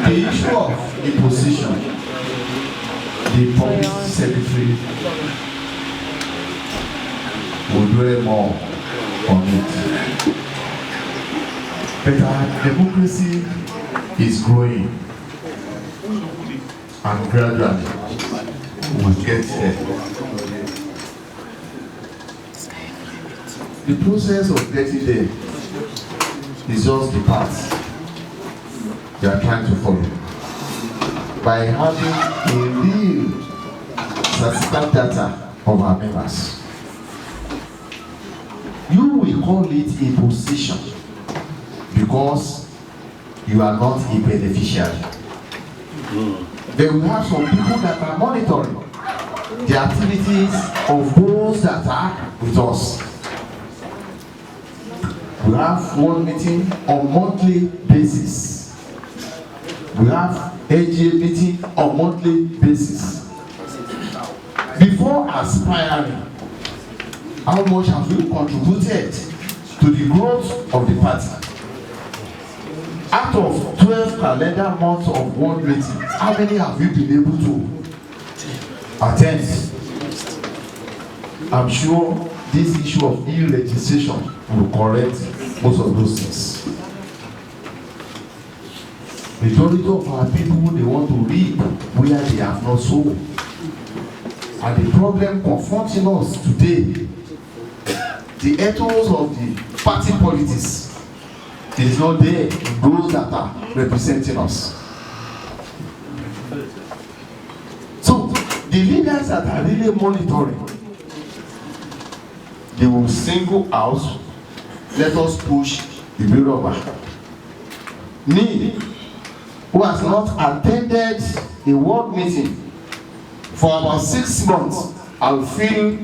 The issue of imposition, the public secretary will dwell more on it. But our democracy is growing, and gradually we'll get there. The process of getting there is just the path they are trying to follow. By having a real statistical data of our members. You will call it imposition because you are not a beneficiary. Then we have some people that are monitoring the activities of those that are with us. We have one meeting on monthly basis. We have AGA meeting on monthly basis. Before aspiring, how much have you contributed to the growth of the party? Out of 12 calendar months of one meeting, how many have you been able to attend? I'm sure this issue of e-registration will correct most of those things. Majority of our people, they want to reap where they have not sown. And the problem confronting us today, the ethos of the party politics is not there in those that are representing us. So the leaders that are really monitoring, they will single out, let us push the bill over. Me, who has not attended a world meeting for about 6 months, I will feel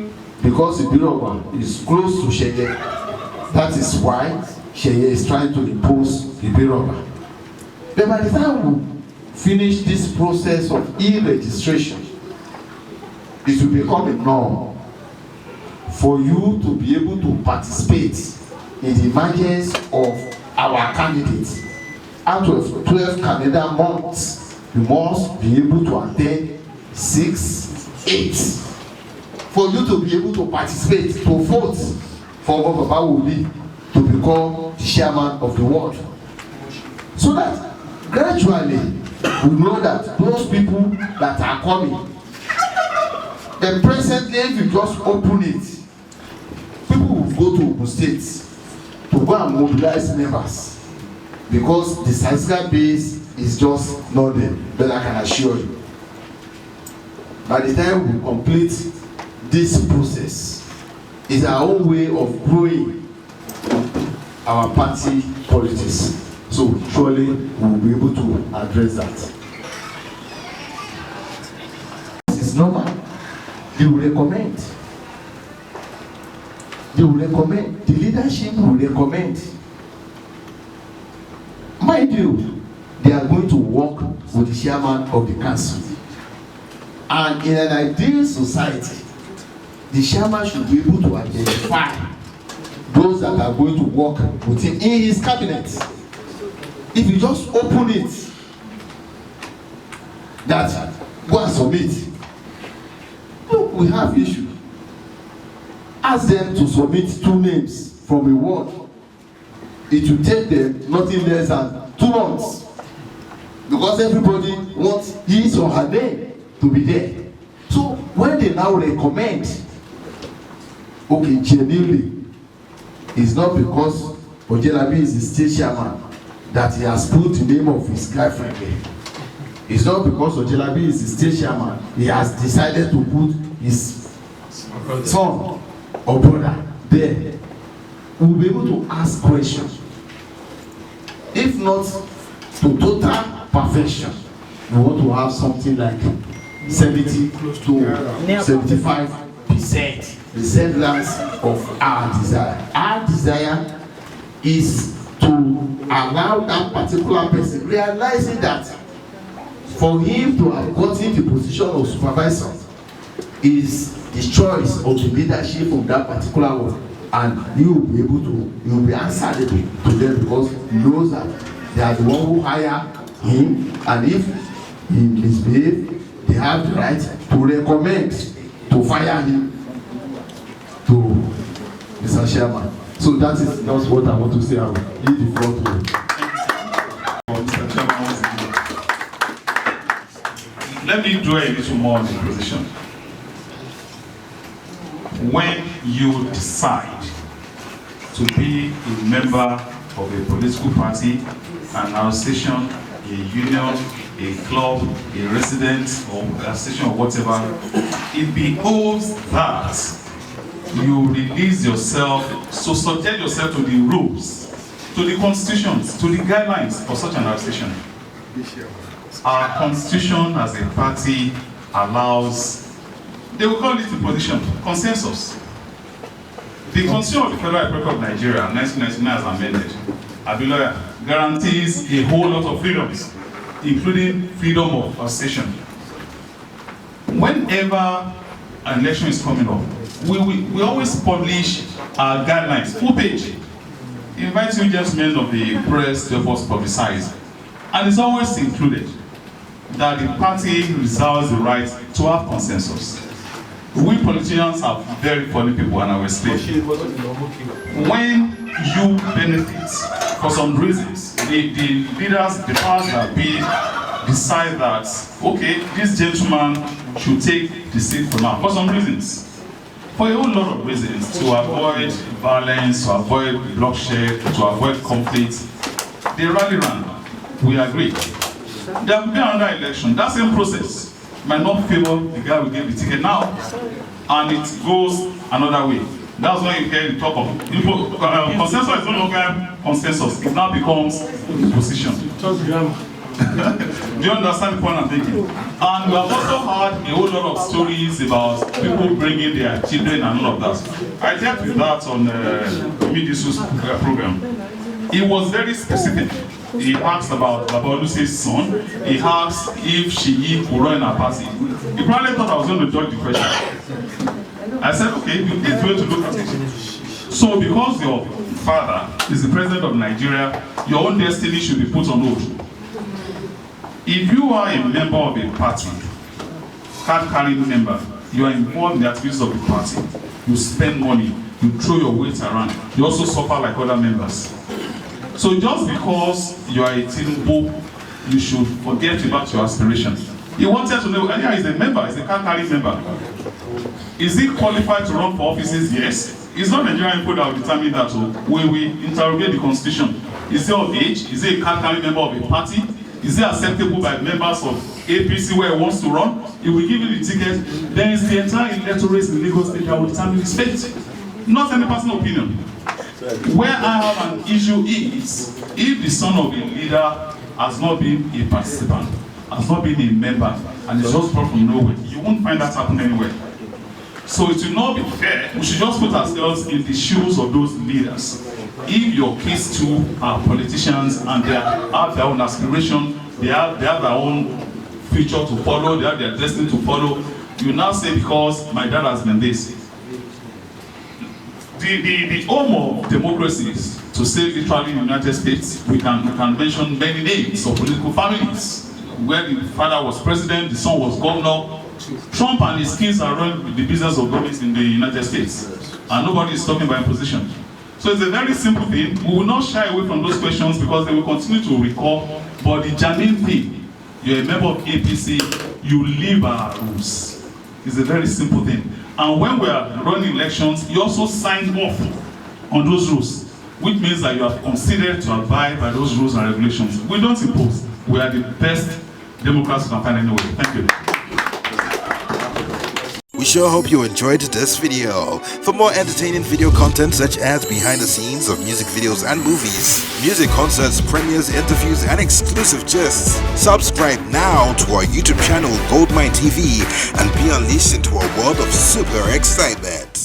because the bill is close to Sheye. That is why Sheye is trying to impose the bill. But by the time we finish this process of e-registration, it will become a norm for you to be able to participate in the emergence of our candidates. Out of 12 calendar months, you must be able to attend 6, 8. For you to be able to participate, to vote for Baba Wuli to become the chairman of the world. So that gradually we know that those people that are coming, then presently if you just open it, people will go to Ogun State to go and mobilize members because the statistical base is just not there. But I can assure you, by the time we complete this process, is our own way of growing our party politics. So surely we will be able to address that. It's normal. They will recommend. They will recommend. The leadership will recommend. Mind you, they are going to work with the chairman of the council. And in an ideal society, the chairman should be able to identify those that are going to work with him in his cabinet. If you just open it, that go and submit. Look, we have issue. Ask them to submit 2 names from a ward. It will take them nothing less than 2 months. Because everybody wants his or her name to be there. So when they now recommend, okay, genuinely, it's not because Ojelabi is the state chairman that he has put the name of his girlfriend there. It's not because Ojelabi is the state chairman he has decided to put his son or brother there. We will be able to ask questions. If not to total perfection, we want to have something like 70 to 75% resemblance of our desire. Our desire is to allow that particular person realizing that for him to have gotten the position of supervisor is the choice of the leadership of that particular one, and you will be able to, you will be answerable to them because he knows that they are the one who hire him, and if he misbehaves, they have the right to recommend to fire him to Mr. Chairman. So that is just what I want to say. I will leave the floor to Mr. Chairman. Let me dwell a little more on the position. When you decide to be a member of a political party, an association, a union, a club, a resident, or association or whatever, it behoves that you release yourself, so subject yourself to the rules, to the constitutions, to the guidelines for such an association. Our constitution as a party allows, they will call it imposition, consensus. The Constitution of the Federal Republic of Nigeria, 1999 as amended, Abiloya, guarantees a whole lot of freedoms, including freedom of association. Whenever an election is coming up, we always publish our guidelines, full page. Invite you gentlemen of the press to help us publicize. And it's always included that the party reserves the right to have consensus. We politicians are very funny people, and I will explain. When you benefit for some reasons, the leaders, the powers that be, decide that, okay, this gentleman should take the seat for now, for some reasons. For a whole lot of reasons, to avoid violence, to avoid bloodshed, to avoid conflict, they rally round. We agree. There will be another election. That same process might not favor the guy who gave the ticket now, and it goes another way. That's why you hear the talk of consensus is no longer consensus. It now becomes position. Do you understand the point I'm making? And we have also heard a whole lot of stories about people bringing their children and all of that. I dealt with that on the Midisu's program. It was very specific. He asked about Babalusi's son. He asked if she could run a party. He probably thought I was going to judge the question. I said, okay, this is the way to look at it. So because your father is the president of Nigeria, your own destiny should be put on hold. If you are a member of a party, card-carrying member, you are involved in the activities of the party, you spend money, you throw your weight around, you also suffer like other members. So just because you are a Tinubu, you should forget about your aspirations. He wanted to know, yeah, he's a member, he's a card-carrying member. Is he qualified to run for offices? Yes. It's not Nigerian people that will determine that. When we interrogate the constitution, is he of age? Is he a card-carrying member of a party? Is he acceptable by members of APC where he wants to run? If we give him the ticket, then it's the entire electorate in Lagos State that will determine his fate. Not any personal opinion. Where I have an issue is, if the son of a leader has not been a participant, has not been a member, and is just brought from nowhere, you won't find that happen anywhere. So it will not be fair. We should just put ourselves in the shoes of those leaders. If your kids too are politicians and they have their own aspiration, they have their own future to follow, they have their destiny to follow, you now say because my dad has been this. The home of democracy is, to say literally in the United States, we can mention many names of political families. Where the father was president, the son was governor. Trump and his kids are running the business of government in the United States. And nobody is talking about imposition. So it's a very simple thing. We will not shy away from those questions because they will continue to recall. But the genuine thing, you're a member of APC, you live our rules. It's a very simple thing. And when we are running elections, you also sign off on those rules, which means that you have considered to abide by those rules and regulations. We don't impose. We are the best Democrats you can find anywhere. Thank you. We sure hope you enjoyed this video. For more entertaining video content such as behind the scenes of music videos and movies, music concerts, premieres, interviews, and exclusive gists, subscribe now to our YouTube channel Goldmynetv and be unleashed into a world of super excitement.